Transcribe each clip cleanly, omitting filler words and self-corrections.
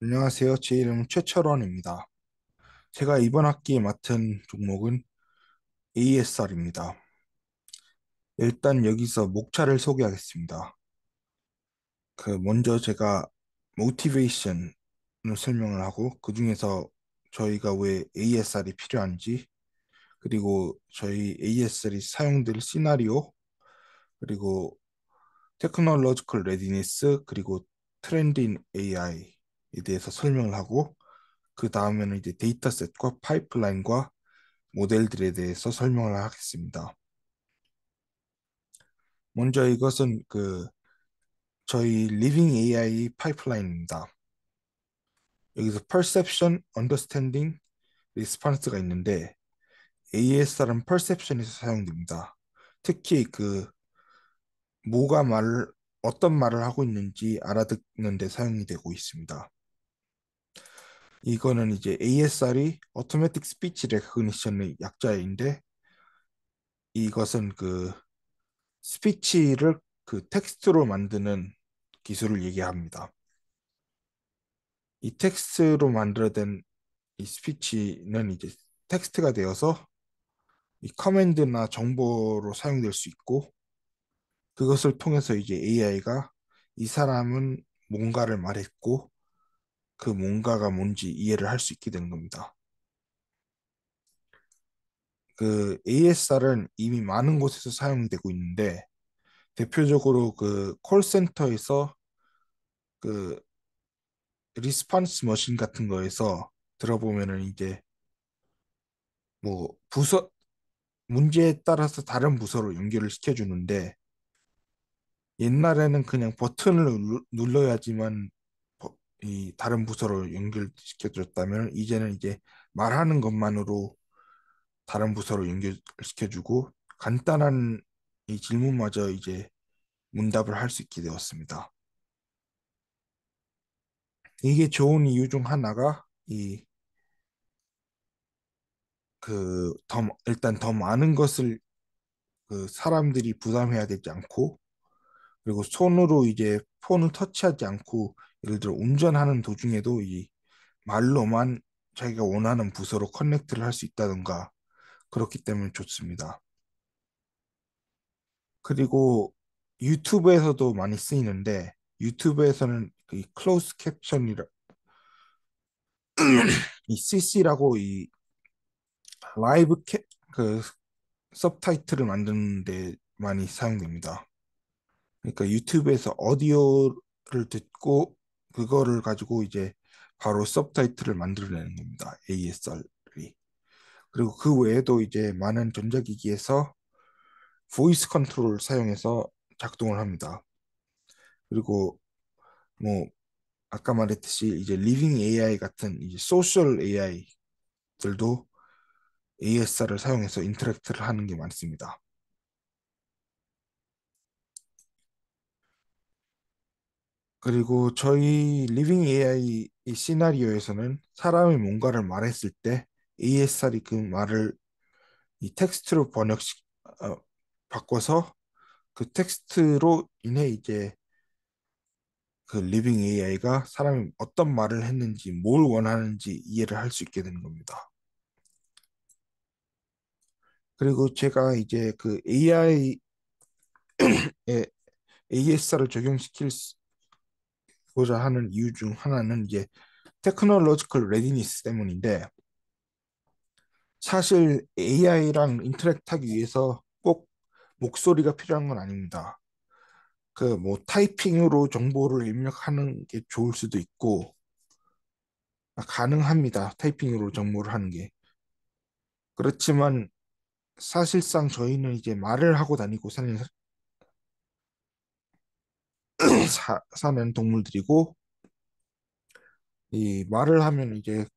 안녕하세요. 제 이름은 최철원입니다. 제가 이번 학기에 맡은 종목은 ASR입니다. 일단 여기서 목차를 소개하겠습니다. 먼저 제가 모티베이션을 설명을 하고 그 중에서 저희가 왜 ASR이 필요한지, 그리고 저희 ASR이 사용될 시나리오, 그리고 테크놀로지컬 레디니스, 그리고 트렌드인 AI에 대해서 설명을 하고, 그 다음에는 이제 데이터셋과 파이프라인과 모델들에 대해서 설명을 하겠습니다. 먼저 이것은 저희 리빙 AI 파이프라인입니다. 여기서 perception, understanding, response가 있는데 ASR은 perception에서 사용됩니다. 특히 뭐가 어떤 말을 하고 있는지 알아듣는 데 사용이 되고 있습니다. 이거는 이제 ASR이 Automatic Speech Recognition의 약자인데, 이것은 스피치를 텍스트로 만드는 기술을 얘기합니다. 이 텍스트로 만들어낸 이 스피치는 이제 텍스트가 되어서 이 커맨드나 정보로 사용될 수 있고, 그것을 통해서 이제 AI가 이 사람은 뭔가를 말했고 그 뭔가가 뭔지 이해를 할 수 있게 되는 겁니다. ASR은 이미 많은 곳에서 사용이 되고 있는데, 대표적으로 콜센터에서 그 리스폰스 머신 같은 거에서 들어보면은 이제 뭐 문제에 따라서 다른 부서로 연결을 시켜주는데, 옛날에는 그냥 버튼을 눌러야지만 이 다른 부서로 연결시켜줬다면, 이제는 이제 말하는 것만으로 다른 부서로 연결시켜주고 간단한 이 질문마저 이제 문답을 할 수 있게 되었습니다. 이게 좋은 이유 중 하나가 일단 더 많은 것을 사람들이 부담해야 되지 않고, 그리고 손으로 이제 폰을 터치하지 않고, 예를 들어 운전하는 도중에도 이 말로만 자기가 원하는 부서로 커넥트를 할 수 있다던가, 그렇기 때문에 좋습니다. 그리고 유튜브에서도 많이 쓰이는데, 유튜브에서는 이 클로즈 캡션이라 이 CC라고 이 라이브 서브타이틀을 만드는 데 많이 사용됩니다. 그러니까 유튜브에서 오디오를 듣고 그거를 가지고 이제 바로 서브타이틀을 만들어내는 겁니다. ASR이. 그리고 그 외에도 이제 많은 전자기기에서 보이스 컨트롤을 사용해서 작동을 합니다. 그리고 뭐 아까 말했듯이 이제 리빙 AI 같은 이제 소셜 AI들도 ASR을 사용해서 인터랙트를 하는 게 많습니다. 그리고 저희 리빙 AI 이 시나리오에서는 사람이 뭔가를 말했을 때 ASR이 그 말을 이 텍스트로 어, 바꿔서 그 텍스트로 인해 이제 리빙 AI가 사람이 어떤 말을 했는지, 뭘 원하는지 이해를 할 수 있게 되는 겁니다. 그리고 제가 이제 AI에 ASR을 적용시키고자 하는 이유 중 하나는 이제 테크놀로지컬 레디니스 때문인데, 사실 AI랑 인터랙트 하기 위해서 꼭 목소리가 필요한 건 아닙니다. 뭐 타이핑으로 정보를 입력하는 게 좋을 수도 있고, 가능합니다. 타이핑으로 정보를 하는 게. 그렇지만 사실상 저희는 이제 말을 하고 다니고 사는 동물들이고, 이 말을 하면 이제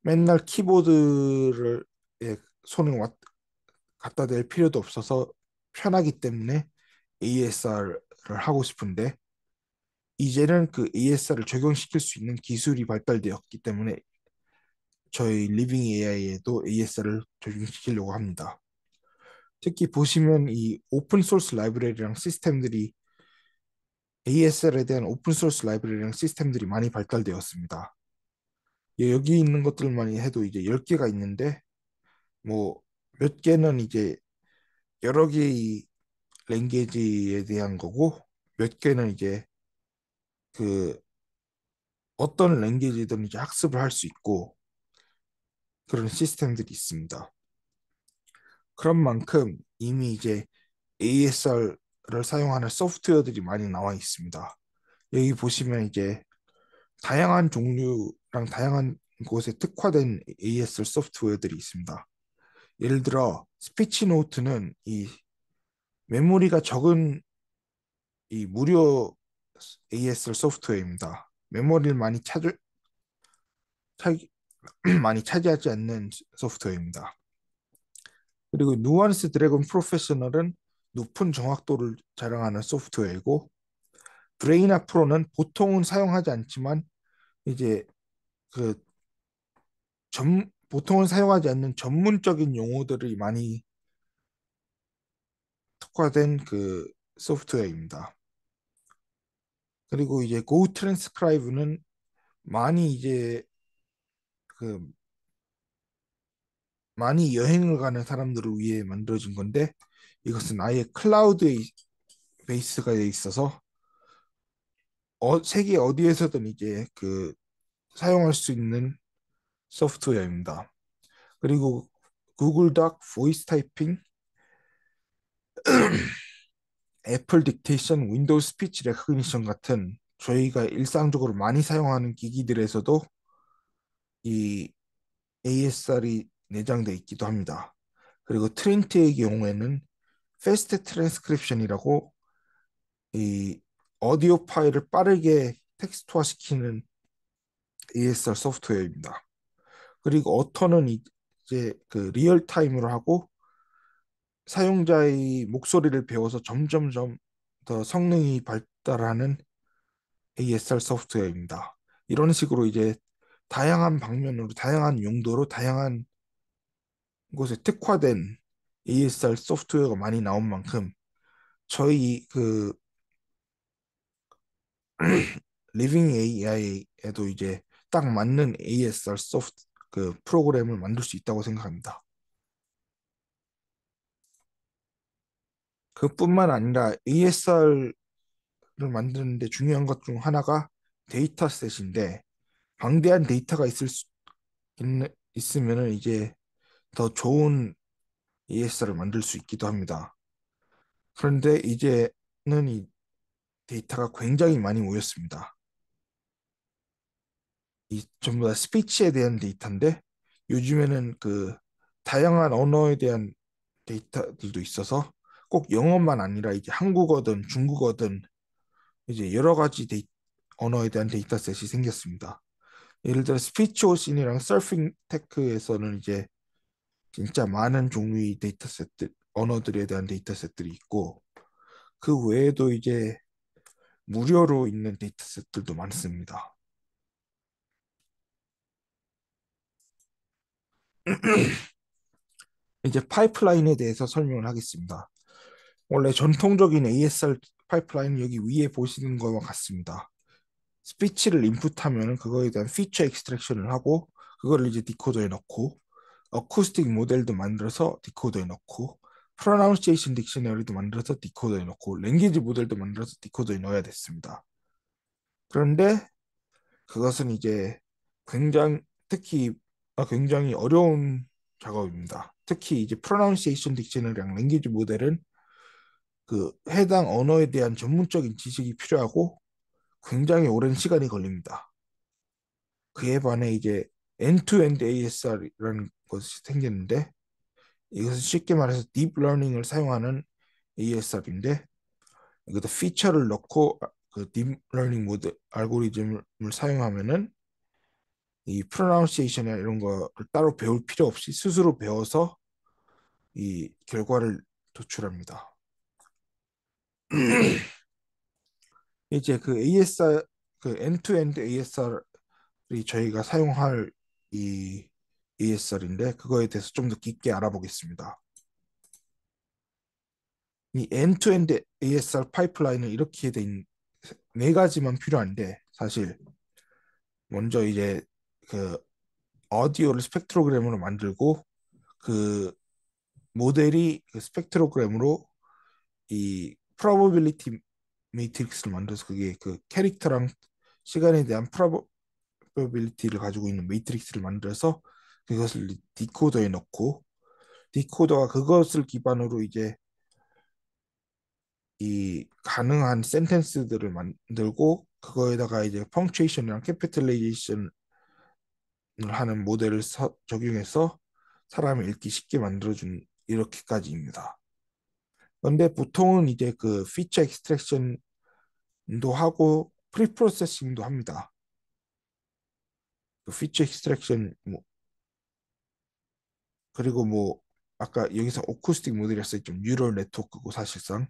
맨날 키보드를 손을 갖다 댈 필요도 없어서 편하기 때문에 ASR을 하고 싶은데, 이제는 그 ASR을 적용시킬 수 있는 기술이 발달되었기 때문에 저희 리빙 AI에도 ASR을 적용시키려고 합니다. 특히 보시면 이 오픈 소스 라이브러리랑 시스템들이 ASL에 대한 오픈소스 라이브러리랑 시스템들이 많이 발달되었습니다. 여기 있는 것들만 해도 이제 10개가 있는데 뭐 몇 개는 이제 여러 개의 랭귀지에 대한 거고 몇 개는 이제 그 어떤 랭귀지든 이제 학습을 할 수 있고 그런 시스템들이 있습니다. 그런 만큼 이미 이제 ASR을 사용하는 소프트웨어들이 많이 나와 있습니다. 여기 보시면 이제 다양한 종류랑 다양한 곳에 특화된 ASR 소프트웨어들이 있습니다. 예를 들어 스피치 노트는 이 메모리가 적은 이 무료 ASR 소프트웨어입니다. 메모리를 차, 많이 차지하지 않는 소프트웨어입니다. 그리고 누안스 드래곤 프로페셔널은 높은 정확도를 자랑하는 소프트웨어이고 브레이나 프로는 보통은 사용하지 않지만 이제 그 보통은 사용하지 않는 전문적인 용어들이 많이 특화된 그 소프트웨어입니다. 그리고 이제 Go Transcribe는 많이 이제 그 많이 여행을 가는 사람들을 위해 만들어진 건데 이것은 아예 클라우드 베이스가 돼 있어서 세계 어디에서든 이제 그 사용할 수 있는 소프트웨어입니다. 그리고 구글 닥, 보이스 타이핑, 애플 딕테이션, 윈도우 스피치 레코그니션 같은 저희가 일상적으로 많이 사용하는 기기들에서도 이 ASR이 내장되어 있기도 합니다. 그리고 트린트의 경우에는 패스트 트랜스크립션이라고 이 오디오 파일을 빠르게 텍스트화 시키는 ASR 소프트웨어입니다. 그리고 어터는 이제 그 리얼 타임으로 하고 사용자의 목소리를 배워서 점점점 더 성능이 발달하는 ASR 소프트웨어입니다. 이런 식으로 이제 다양한 방면으로 다양한 용도로 다양한 곳에 특화된 ASR 소프트웨어가 많이 나온 만큼 저희 그 리빙 AI에도 이제 딱 맞는 ASR 소프트 그 프로그램을 만들 수 있다고 생각합니다. 그뿐만 아니라 ASR을 만드는데 중요한 것 중 하나가 데이터셋인데 방대한 데이터가 있으면은 이제 더 좋은 ASR을 만들 수 있기도 합니다. 그런데 이제는 이 데이터가 굉장히 많이 모였습니다. 이 전부 다 스피치에 대한 데이터인데 요즘에는 그 다양한 언어에 대한 데이터들도 있어서 꼭 영어만 아니라 이제 한국어든 중국어든 이제 여러 가지 언어에 대한 데이터셋이 생겼습니다. 예를 들어 스피치 오신이랑 서핑 테크에서는 이제 진짜 많은 종류의 데이터셋들, 언어들에 대한 데이터셋들이 있고 그 외에도 이제 무료로 있는 데이터셋들도 많습니다. 이제 파이프라인에 대해서 설명을 하겠습니다. 원래 전통적인 ASR 파이프라인은 여기 위에 보시는 것과 같습니다. 스피치를 인풋하면 그거에 대한 피처 익스트랙션을 하고 그거를 이제 디코더에 넣고 어쿠스틱 모델도 만들어서 디코더에 넣고 프로나운시에이션 딕셔너리도 만들어서 디코더에 넣고 랭귀지 모델도 만들어서 디코더에 넣어야 됐습니다. 그런데 그것은 이제 굉장히 특히 굉장히 어려운 작업입니다. 특히 이제 프로나운시에이션 딕셔너리랑 랭귀지 모델은 그 해당 언어에 대한 전문적인 지식이 필요하고 굉장히 오랜 시간이 걸립니다. 그에 반해 이제 end-to-end ASR이라는 것이 생겼는데 이것은 쉽게 말해서 딥러닝을 사용하는 ASR인데 이것도 피처를 넣고 그 딥러닝 모드 알고리즘을 사용하면은 이 프로나운시에이션이나 이런 거를 따로 배울 필요 없이 스스로 배워서 이 결과를 도출합니다. 이제 그 ASR 그 end-to-end ASR이 저희가 사용할 이 ASR인데 그거에 대해서 좀 더 깊게 알아보겠습니다. 이 end-to-end ASR 파이프라인은 이렇게 네 가지만 필요한데 사실 먼저 이제 그 오디오를 스펙트로그램으로 만들고 그 모델이 그 스펙트로그램으로 이 프로버빌리티 매트릭스를 만들어서 그게 그 캐릭터랑 시간에 대한 프로버빌리티를 가지고 있는 매트릭스를 만들어서 그것을 디코더에 넣고 디코더가 그것을 기반으로 이제 이 가능한 센텐스들을 만들고 그거에다가 이제 펑츄에이션이랑 캐피탈라이제이션을 하는 모델을 적용해서 사람이 읽기 쉽게 만들어준 이렇게까지입니다. 그런데 보통은 이제 그 피처 익스트랙션도 하고 프리프로세싱도 합니다. 그 피처 익스트랙션 뭐 그리고 뭐 아까 여기서 오쿠스틱 모델이었어요. 좀 뉴럴 네트워크고 사실상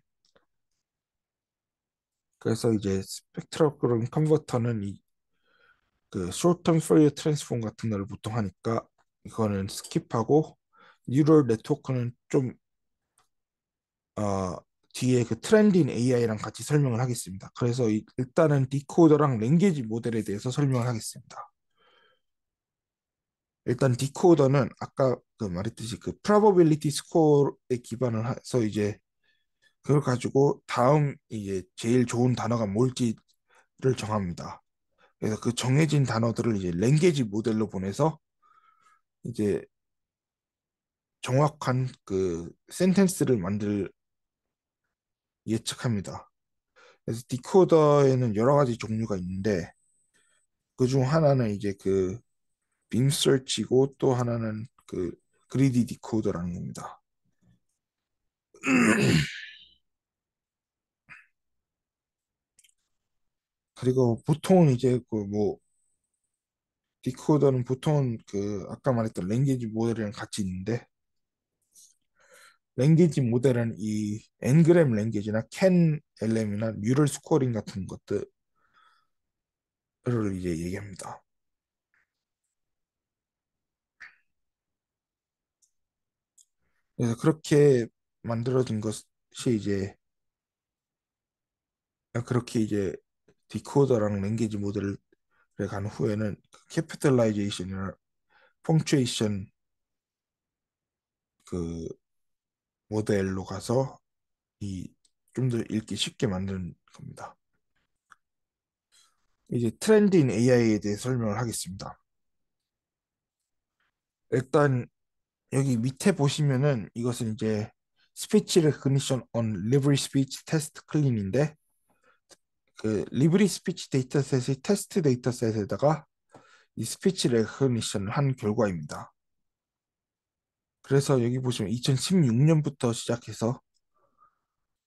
그래서 이제 스펙트럼 컨버터는 그 short-term Fourier 트랜스폼 같은 걸 보통 하니까 이거는 스킵하고 뉴럴 네트워크는 좀 어, 뒤에 그 트렌드인 AI랑 같이 설명을 하겠습니다. 그래서 일단은 디코더랑 랭귀지 모델에 대해서 설명을 하겠습니다. 일단 디코더는 아까 그 말했듯이 그 probability score에 기반을 해서 이제 그걸 가지고 다음 이제 제일 좋은 단어가 뭘지를 정합니다. 그래서 그 정해진 단어들을 이제 랭귀지 모델로 보내서 이제 정확한 그 센텐스를 만들 예측합니다. 그래서 디코더에는 여러 가지 종류가 있는데 그중 하나는 이제 그 빔서치고 또 하나는 그 그리디 디코더라는 겁니다. 그리고 보통은 이제 그 뭐 디코더는 보통은 그 아까 말했던 랭귀지 모델이랑 같이 있는데 랭귀지 모델은 이 엔그램 랭귀지나 캔 LM이나 뉴럴 스코어링 같은 것들을 이제 얘기합니다. 그래서 그렇게 만들어진 것이 이제 그렇게 이제 디코더랑 랭귀지 모델을 간 후에는 캐피탈라이제이션이나 펑츄에이션 그 모델로 가서 이 좀 더 읽기 쉽게 만드는 겁니다. 이제 트렌드인 AI에 대해 설명을 하겠습니다. 일단 여기 밑에 보시면은 이것은 이제 스피치 레코니션 on library speech test clean인데 그 리브리 스피치 데이터셋의 테스트 데이터셋에다가 이 스피치 레코니션을 한 결과입니다. 그래서 여기 보시면 2016년부터 시작해서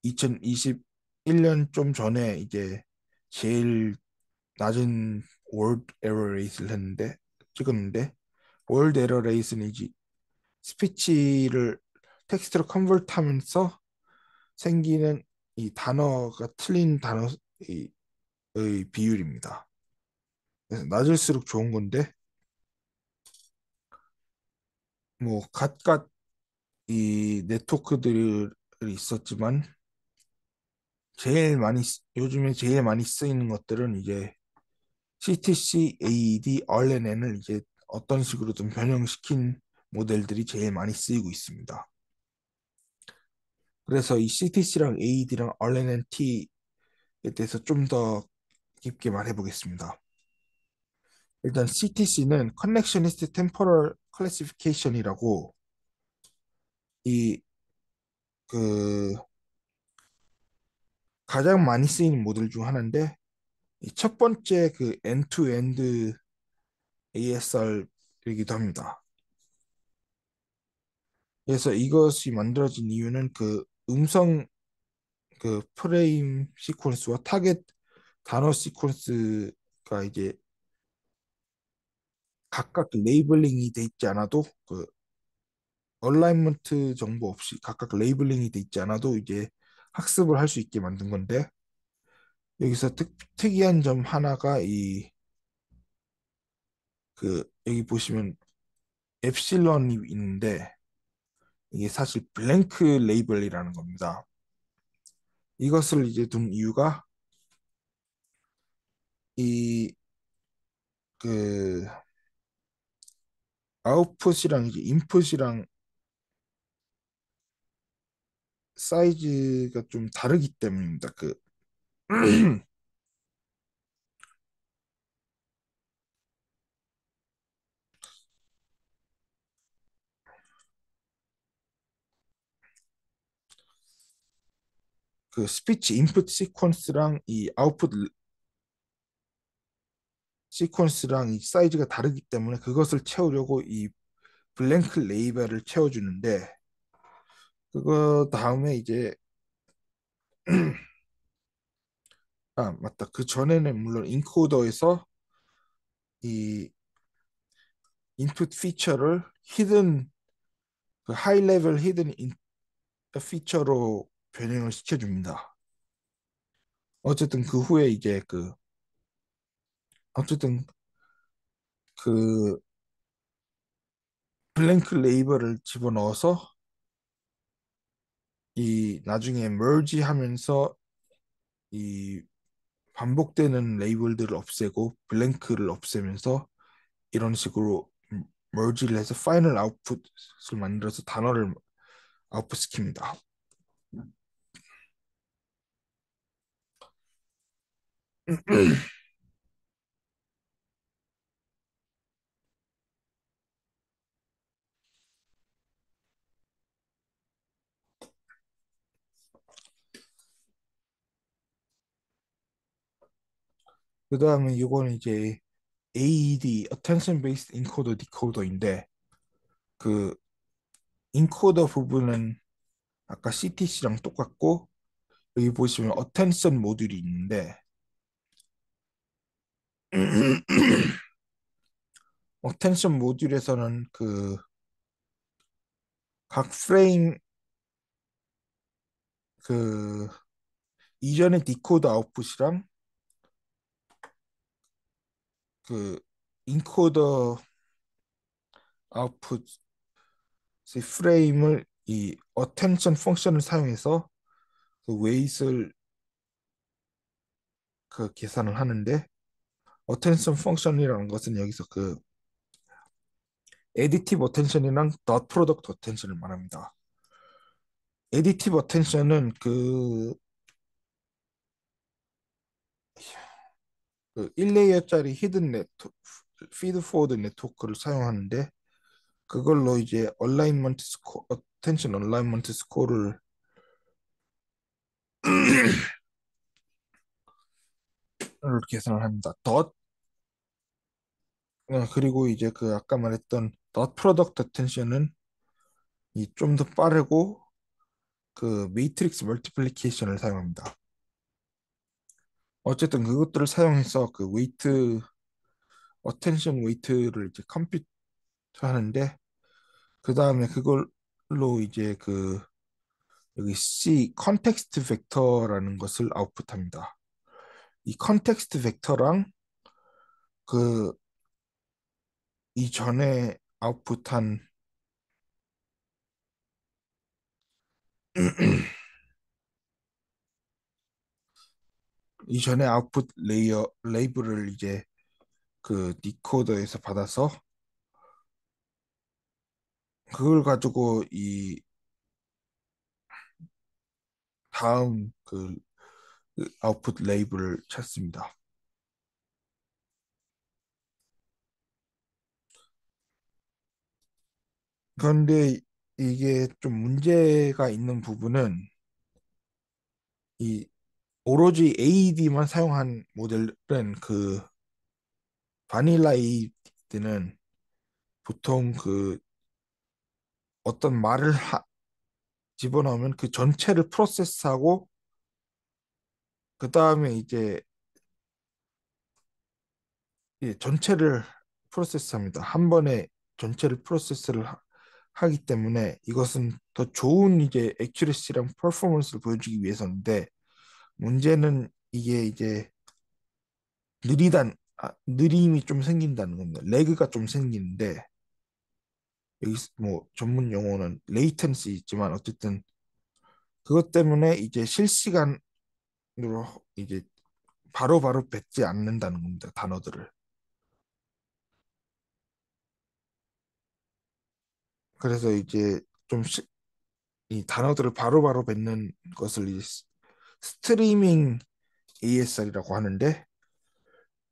2021년 좀 전에 이제 제일 낮은 월드 에러 레이스를 했는데 찍었는데 월드 에러 레이스는 이제 스피치를 텍스트로 컨버트하면서 생기는 이 단어가 틀린 단어의 비율입니다. 그래서 낮을수록 좋은 건데 뭐 갖갖 이 네트워크들이 있었지만 요즘에 제일 많이 쓰이는 것들은 이제 CTC, AED, RNN을 이제 어떤 식으로든 변형시킨 모델들이 제일 많이 쓰이고 있습니다. 그래서 이 CTC랑 AED랑 RNNT에 대해서 좀 더 깊게 말해 보겠습니다. 일단 CTC는 Connectionist Temporal Classification이라고 이 그 가장 많이 쓰이는 모델 중 하나인데 이 첫 번째 그 end-to-end ASR이기도 합니다. 그래서 이것이 만들어진 이유는 그 음성 그 프레임 시퀀스와 타겟 단어 시퀀스가 이제 각각 레이블링이 돼 있지 않아도 그 얼라이먼트 정보 없이 각각 레이블링이 돼 있지 않아도 이제 학습을 할 수 있게 만든 건데 여기서 특이한 점 하나가 이 그 여기 보시면 엡실론이 있는데 이게 사실 블랭크 레이블이라는 겁니다. 이것을 이제 둔 이유가 이 그 아웃풋이랑 이제 인풋이랑 사이즈가 좀 다르기 때문입니다. 그 스피치 인풋 시퀀스랑 이 아웃풋 시퀀스랑 이 사이즈가 다르기 때문에 그것을 채우려고 이 블랭크 레이벨을 채워주는데, 그거 다음에 이제 아 맞다, 그 전에는 물론 인코더에서 이 인풋 피처를 히든, 그 하이 레벨 히든 피처로 변형을 시켜줍니다. 어쨌든 그 후에 이제 어쨌든 그 블랭크 레이블을 집어넣어서 이 나중에 merge 하면서 이 반복되는 레이블들을 없애고 블랭크를 없애면서 이런 식으로 merge를 해서 파이널 아웃풋을 만들어서 단어를 아웃풋 시킵니다. 그 다음에 이거는 이제 AED, Attention Based Encoder Decoder인데, 그 인코더 부분은 아까 CTC랑 똑같고, 여기 보시면 Attention 모듈이 있는데 Attention 모듈에서는 그 각 프레임, 그 이전의 디코더 아웃풋이랑 그 인코더 아웃풋 프레임을 이 어텐션 펑션을 사용해서 그 웨이트를 그 계산을 하는데, 어텐션 펑션이라는 것은 여기서 그 에디티브 어텐션이랑 덧 프로덕트 어텐션을 말합니다. 에디티브 어텐션은 그 1레이어짜리 히든 네트워크, 피드 포워드 네트워크를 사용하는데, 그걸로 이제 얼라이먼트 스코 어텐션 얼라이먼트 스코어를 계산을 합니다. 그리고 이제 그 아까 말했던 덧 프로덕트 어텐션은 이 좀 더 빠르고 그 매트릭스 멀티플리케이션을 사용합니다. 어쨌든 그것들을 사용해서 그 웨이트, 어텐션 웨이트를 이제 컴퓨트 하는데, 그 다음에 그걸로 이제 그 여기 C 컨텍스트 벡터라는 것을 아웃풋합니다. 이 컨텍스트 벡터랑 그 이전에 아웃풋한 이전에 아웃풋 레이블을 이제 그 디코더에서 받아서 그걸 가지고 이 다음 그 아웃풋 레이블을 찾습니다. 그런데 이게 좀 문제가 있는 부분은, 이 오로지 AED만 사용한 모델은 그 바닐라 AED는 보통 그 어떤 말을 집어넣으면 그 전체를 프로세스하고 그 다음에 이제 전체를 프로세스합니다. 한 번에 전체를 프로세스를 하기 때문에 이것은 더 좋은 이제 액큐레시랑 퍼포먼스를 보여주기 위해서인데, 문제는 이게 이제 느림이 좀 생긴다는 겁니다. 레그가 좀 생기는데, 여기 뭐 전문 용어는 레이텐시 있지만 어쨌든 그것 때문에 이제 실시간으로 이제 바로바로 뱉지 않는다는 겁니다. 단어들을. 그래서 이제 좀 이 단어들을 바로바로 뱉는 것을 이제 스트리밍 ASR이라고 하는데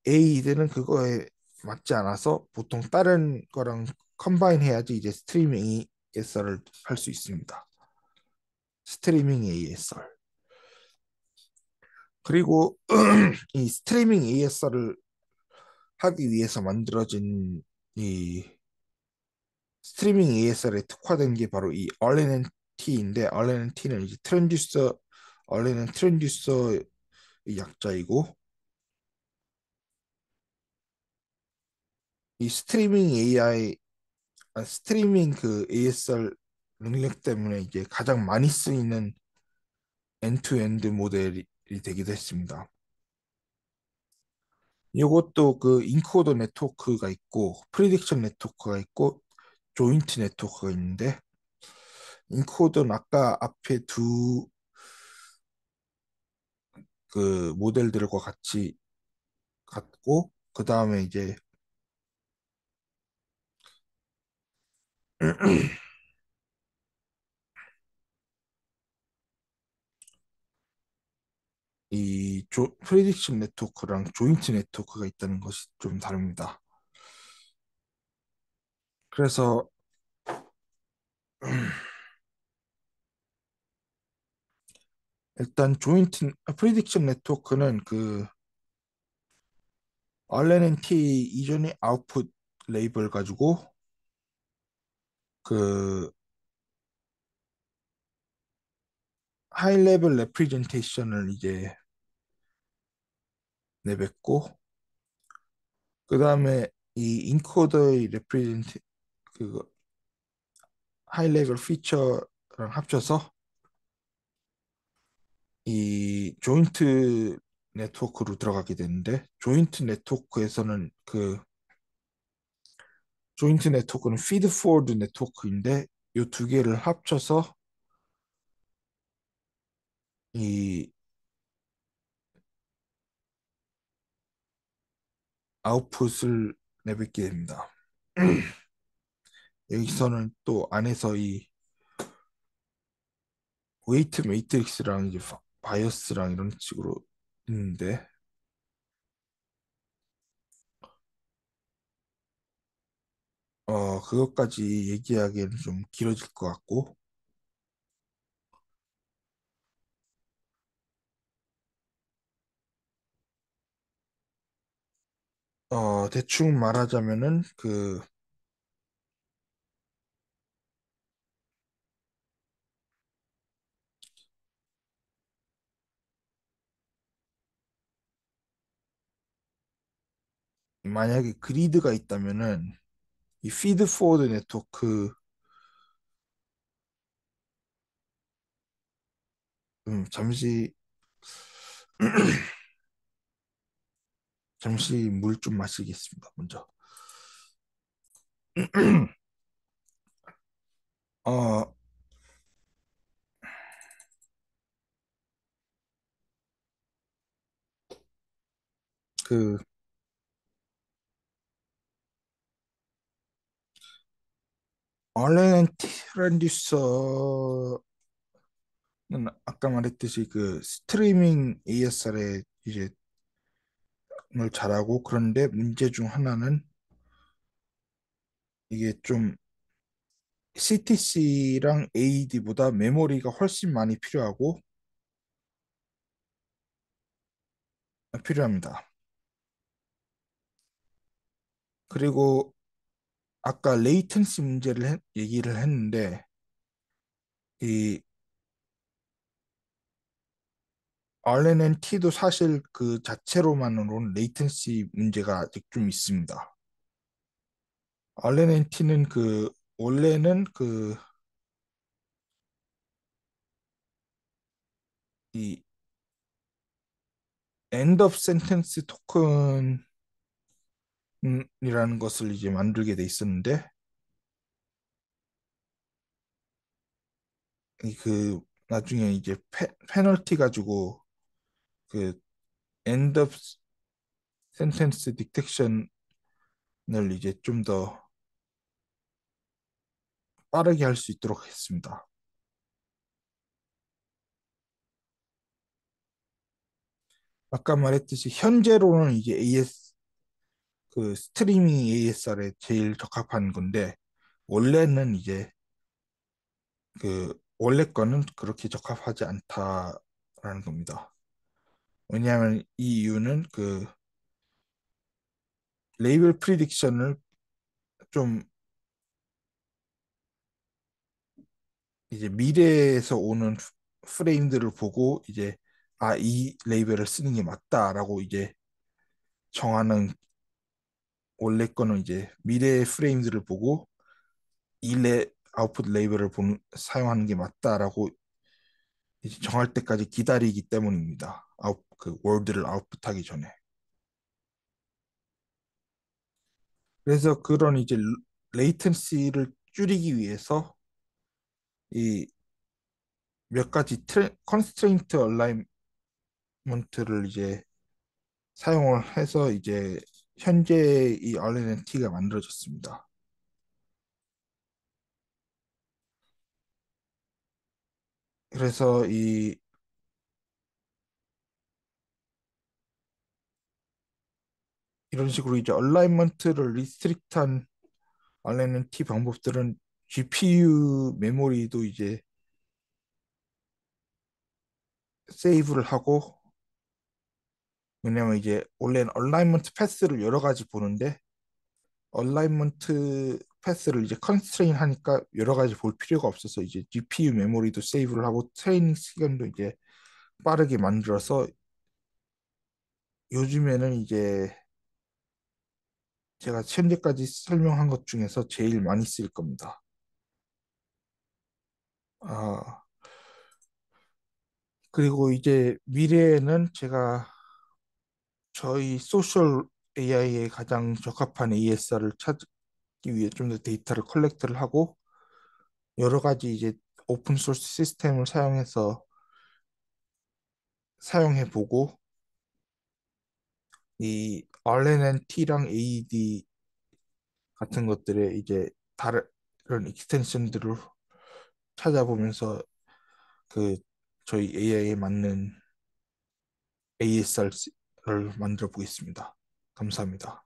AED는 그거에 맞지 않아서 보통 다른 거랑 컴바인 해야지 이제 스트리밍 ASR을 할 수 있습니다. 스트리밍 ASR. 그리고 이 스트리밍 ASR을 하기 위해서 만들어진 이 스트리밍 ASR에 특화된 게 바로 이 RNNT인데 RNNT는 이제 얼레는 트랜듀서의 약자이고 이 스트리밍 스트리밍 그 ASR 능력 때문에 이제 가장 많이 쓰이는 엔투엔드 모델이 되기도 했습니다. 이것도 그 인코더 네트워크가 있고 프리딕션 네트워크가 있고 조인트 네트워크가 있는데 인코더는 아까 앞에 두 그 모델들과 같이 같고 그 다음에 이제 이 프리딕션 네트워크랑 조인트 네트워크가 있다는 것이 좀 다릅니다. 그래서 일단 프리딕션 네트워크는 그 RNNT 이전의 아웃풋 레이블 가지고 그 하이 레벨 레프리젠테이션을 이제 내뱉고 그 다음에 이 인코더의 레프리젠테 그 하이 레벨 피처랑 합쳐서 이 조인트 네트워크로 들어가게 되는데 조인트 네트워크는 피드 포워드 네트워크인데 이 두 개를 합쳐서 이 아웃풋을 내뱉게 됩니다. 여기서는 또 안에서 이 웨이트 매트릭스랑 이제 바이어스랑 이런 식으로 있는데 그것까지 얘기하기에는 좀 길어질 것 같고 대충 말하자면은 그 만약에 그리드가 있다면은 이 피드 포워드 네트워크 잠시 물 좀 마시겠습니다. 먼저 어 그 얼렌 트랜듀서는 아까 말했듯이 그 스트리밍 ASR에 이제 을 잘하고 그런데 문제 중 하나는 이게 좀 CTC랑 AED보다 메모리가 훨씬 많이 필요합니다. 그리고 아까 레이턴시 문제를 얘기를 했는데 이 RNNT도 사실 그 자체로만으로는 레이턴시 문제가 아직 좀 있습니다. RNNT는 그 원래는 그 이 end of sentence 토큰이라는 것을 이제 만들게 돼 있었는데 그 나중에 이제 페널티 가지고 그 end of sentence detection을 이제 좀 더 빠르게 할 수 있도록 했습니다. 아까 말했듯이 현재로는 이제 그 스트리밍 ASR에 제일 적합한 건데 원래는 이제 그 원래 거는 그렇게 적합하지 않다라는 겁니다. 왜냐하면 이 이유는 그 레이블 프리딕션을 좀 이제 미래에서 오는 프레임들을 보고 이제 이 레이블을 쓰는 게 맞다라고 이제 정하는 원래 거는 이제 미래의 프레임들을 보고 아웃풋 레이블을 사용하는 게 맞다라고 이제 정할 때까지 기다리기 때문입니다. 그 월드를 아웃풋하기 전에. 그래서 그런 이제 레이텐시를 줄이기 위해서 이 몇 가지 컨스트레인트 얼라이먼트를 이제 사용을 해서 이제 현재 이 RNNT가 만들어졌습니다. 그래서 이런 식으로 이제 얼라이먼트를 리스트릭트한 RNNT 방법들은 GPU 메모리도 이제 세이브를 하고 왜냐면 이제 원래는 얼라이먼트 패스를 여러 가지 보는데 얼라이먼트 패스를 이제 컨스트레인 하니까 여러 가지 볼 필요가 없어서 이제 GPU 메모리도 세이브를 하고 트레이닝 시간도 이제 빠르게 만들어서 요즘에는 이제 제가 현재까지 설명한 것 중에서 제일 많이 쓸 겁니다. 아, 그리고 이제 미래에는 제가 저희 소셜 AI에 가장 적합한 ASR을 찾기 위해 좀 더 데이터를 컬렉트를 하고 여러 가지 이제 오픈 소스 시스템을 사용해서 사용해 보고 이 RNNT랑 AED 같은 것들의 이제 다른 익스텐션들을 찾아보면서 그 저희 AI에 맞는 ASR을 만들어 보겠습니다. 감사합니다.